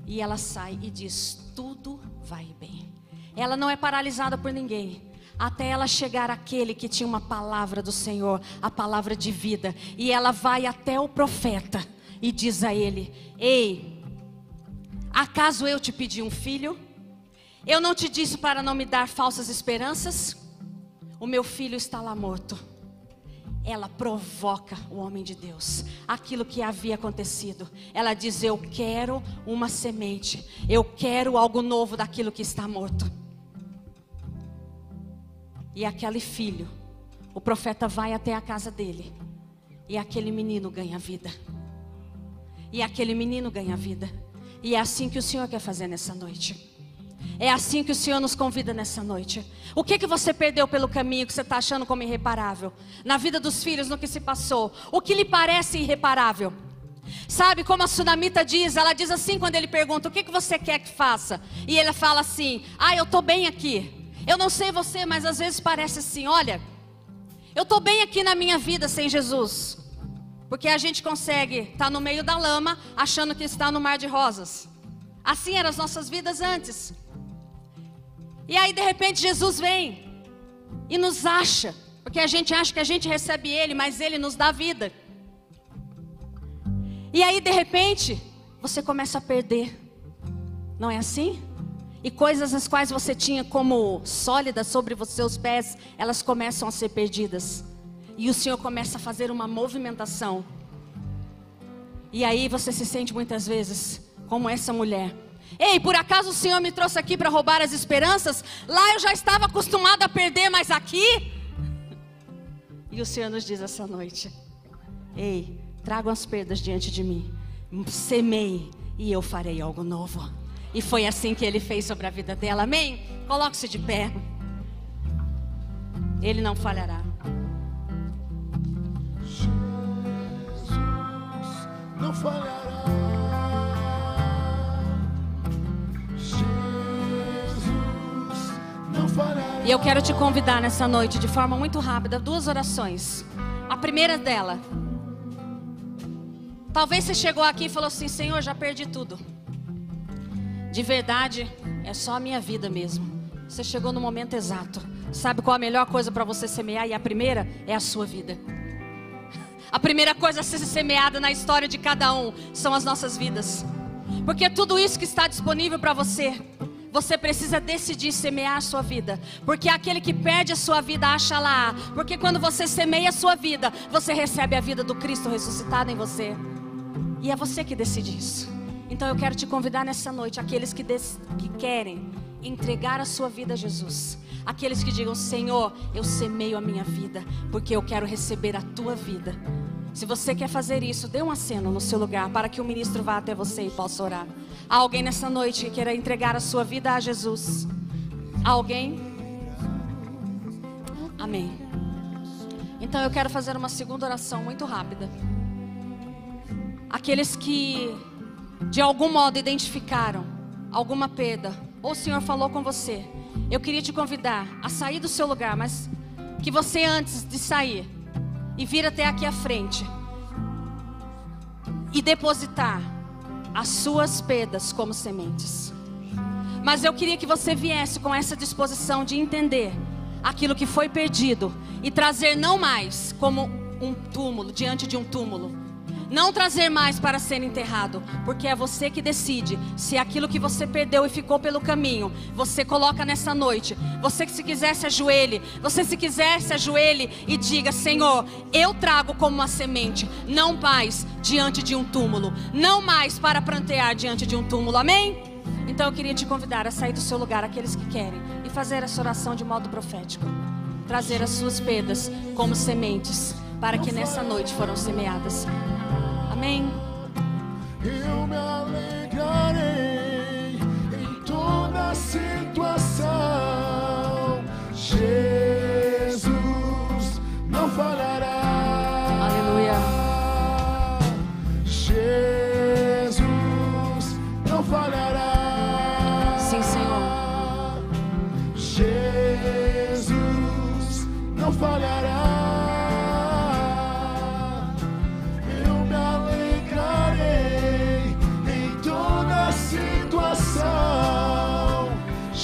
E ela sai e diz, tudo vai bem. Ela não é paralisada por ninguém. Até ela chegar àquele que tinha uma palavra do Senhor, a palavra de vida. E ela vai até o profeta e diz a ele, ei, acaso eu te pedi um filho? Eu não te disse para não me dar falsas esperanças? O meu filho está lá morto. Ela provoca o homem de Deus, aquilo que havia acontecido. Ela diz, eu quero uma semente, eu quero algo novo daquilo que está morto. E aquele filho, o profeta vai até a casa dele, e aquele menino ganha vida. E aquele menino ganha vida. E é assim que o Senhor quer fazer nessa noite. É assim que o Senhor nos convida nessa noite. O que você perdeu pelo caminho que você está achando como irreparável? Na vida dos filhos, no que se passou? O que lhe parece irreparável? Sabe como a Sunamita diz? Ela diz assim quando ele pergunta, o que você quer que faça? E ele fala assim, eu estou bem aqui. Eu não sei você, mas às vezes parece assim, olha, eu estou bem aqui na minha vida sem Jesus. Porque a gente consegue estar no meio da lama, achando que está no mar de rosas. Assim eram as nossas vidas antes. E aí de repente Jesus vem e nos acha, porque a gente acha que a gente recebe Ele, mas Ele nos dá vida. E aí de repente você começa a perder, não é assim? E coisas as quais você tinha como sólidas sobre os seus pés, elas começam a ser perdidas. E o Senhor começa a fazer uma movimentação. E aí você se sente muitas vezes como essa mulher. Ei, por acaso o Senhor me trouxe aqui para roubar as esperanças? Lá eu já estava acostumado a perder, mas aqui... E o Senhor nos diz essa noite: ei, tragam as perdas diante de mim, semeie e eu farei algo novo. E foi assim que Ele fez sobre a vida dela, amém? Coloque-se de pé. Ele não falhará. Jesus não falhará. Jesus não falhará. E eu quero te convidar nessa noite, de forma muito rápida, 2 orações. A primeira dela: talvez você chegou aqui e falou assim: Senhor, já perdi tudo. De verdade, é só a minha vida mesmo. Você chegou no momento exato. Sabe qual a melhor coisa para você semear? E a primeira é a sua vida. A primeira coisa a ser semeada na história de cada um são as nossas vidas. Porque tudo isso que está disponível para você, você precisa decidir semear a sua vida. Porque aquele que perde a sua vida acha lá. Porque quando você semeia a sua vida, você recebe a vida do Cristo ressuscitado em você. E é você que decide isso. Então eu quero te convidar nessa noite, aqueles que querem entregar a sua vida a Jesus, aqueles que digam: Senhor, eu semeio a minha vida, porque eu quero receber a tua vida. Se você quer fazer isso, dê um aceno no seu lugar, para que o ministro vá até você e possa orar. Há alguém nessa noite que queira entregar a sua vida a Jesus? Há alguém? Amém. Então eu quero fazer uma segunda oração muito rápida. Aqueles que de algum modo identificaram alguma perda, ou o Senhor falou com você, eu queria te convidar a sair do seu lugar, mas que você, antes de sair e vir até aqui à frente e depositar as suas perdas como sementes. Mas eu queria que você viesse com essa disposição de entender aquilo que foi perdido e trazer não mais como um túmulo, diante de um túmulo. Não trazer mais para ser enterrado, porque é você que decide se aquilo que você perdeu e ficou pelo caminho, você coloca nessa noite. Você que se quiser se ajoelhe, e diga: Senhor, eu trago como uma semente, não mais diante de um túmulo, não mais para prantear diante de um túmulo, amém? Então eu queria te convidar a sair do seu lugar, aqueles que querem, e fazer essa oração de modo profético. Trazer as suas perdas como sementes, para que nessa noite foram semeadas. Amém. Eu me alegrarei em toda situação. Jesus não falhará. Aleluia. Jesus não falhará. Sim, Senhor. Jesus não falhará.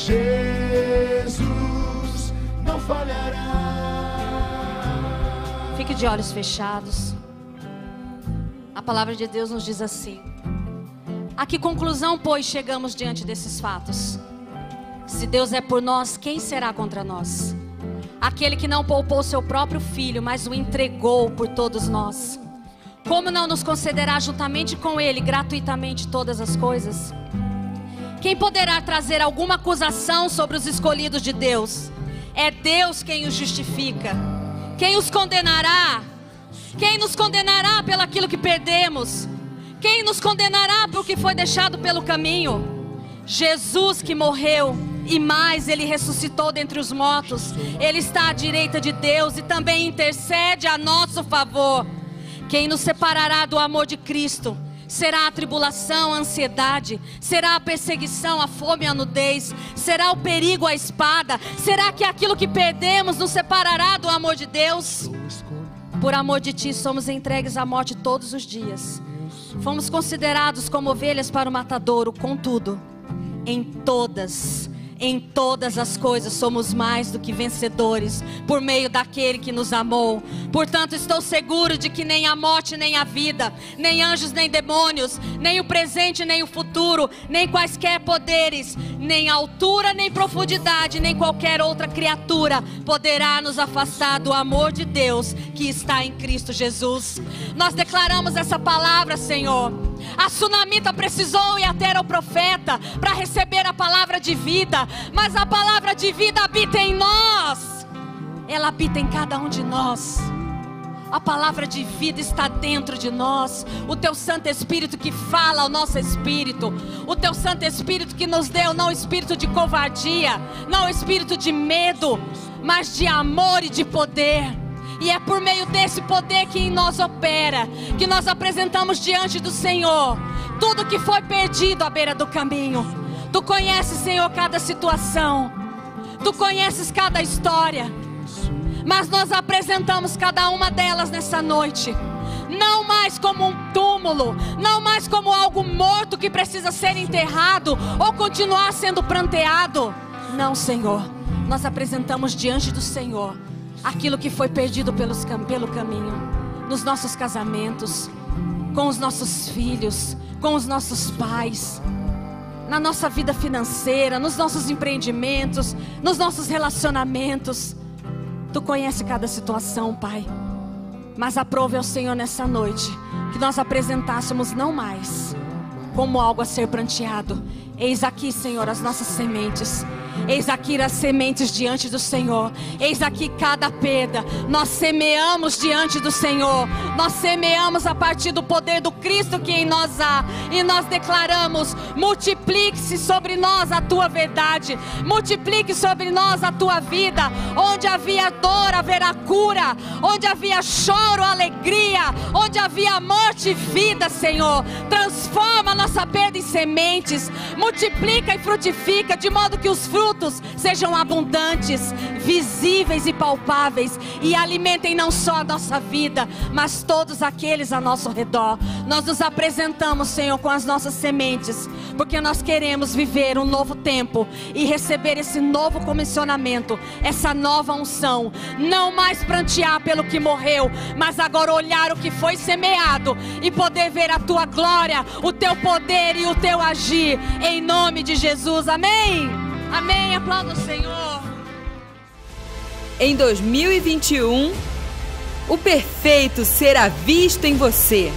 Jesus não falhará. Fique de olhos fechados. A palavra de Deus nos diz assim: a que conclusão, pois, chegamos diante desses fatos? Se Deus é por nós, quem será contra nós? Aquele que não poupou seu próprio filho, mas o entregou por todos nós, como não nos concederá juntamente com ele gratuitamente todas as coisas? Quem poderá trazer alguma acusação sobre os escolhidos de Deus? É Deus quem os justifica. Quem os condenará? Quem nos condenará pelo aquilo que perdemos? Quem nos condenará pelo que foi deixado pelo caminho? Jesus, que morreu e mais, Ele ressuscitou dentre os mortos. Ele está à direita de Deus e também intercede a nosso favor. Quem nos separará do amor de Cristo? Será a tribulação, a ansiedade? Será a perseguição, a fome, a nudez? Será o perigo, a espada? Será que aquilo que perdemos nos separará do amor de Deus? Por amor de Ti somos entregues à morte todos os dias. Fomos considerados como ovelhas para o matadouro. Contudo, em todas Em todas as coisas somos mais do que vencedores, por meio daquele que nos amou. Portanto, estou seguro de que nem a morte, nem a vida, nem anjos, nem demônios, nem o presente, nem o futuro, nem quaisquer poderes, nem altura, nem profundidade, nem qualquer outra criatura poderá nos afastar do amor de Deus que está em Cristo Jesus. Nós declaramos essa palavra, Senhor. A sunamita precisou ir até o profeta para receber a palavra de vida, mas a palavra de vida habita em nós. Ela habita em cada um de nós. A palavra de vida está dentro de nós. O Teu Santo Espírito que fala ao nosso espírito. O Teu Santo Espírito que nos deu não o espírito de covardia, não o espírito de medo, mas de amor e de poder. E é por meio desse poder que em nós opera, que nós apresentamos diante do Senhor tudo que foi perdido à beira do caminho. Tu conheces, Senhor, cada situação. Tu conheces cada história. Mas nós apresentamos cada uma delas nessa noite. Não mais como um túmulo, não mais como algo morto que precisa ser enterrado ou continuar sendo pranteado. Não, Senhor. Nós apresentamos diante do Senhor aquilo que foi perdido pelo caminho, nos nossos casamentos, com os nossos filhos, com os nossos pais, na nossa vida financeira, nos nossos empreendimentos, nos nossos relacionamentos. Tu conhece cada situação, Pai. Mas aprove ao Senhor nessa noite que nós apresentássemos não mais como algo a ser pranteado. Eis aqui, Senhor, as nossas sementes. Eis aqui as sementes diante do Senhor. Eis aqui cada perda. Nós semeamos diante do Senhor. Nós semeamos a partir do poder do Cristo que em nós há. E nós declaramos: multiplique-se sobre nós a Tua verdade. Multiplique sobre nós a Tua vida. Onde havia dor, haverá cura. Onde havia choro, alegria. Onde havia morte, vida, Senhor. Transforma a nossa perda em sementes. Multiplica e frutifica, de modo que os frutos sejam abundantes, visíveis e palpáveis, e alimentem não só a nossa vida, mas todos aqueles a nosso redor. Nós nos apresentamos, Senhor, com as nossas sementes, porque nós queremos viver um novo tempo e receber esse novo comissionamento, essa nova unção. Não mais prantear pelo que morreu, mas agora olhar o que foi semeado e poder ver a Tua glória, o Teu poder e o Teu agir, em nome de Jesus. Amém? Amém. Aplauda o Senhor. Em 2021, o perfeito será visto em você.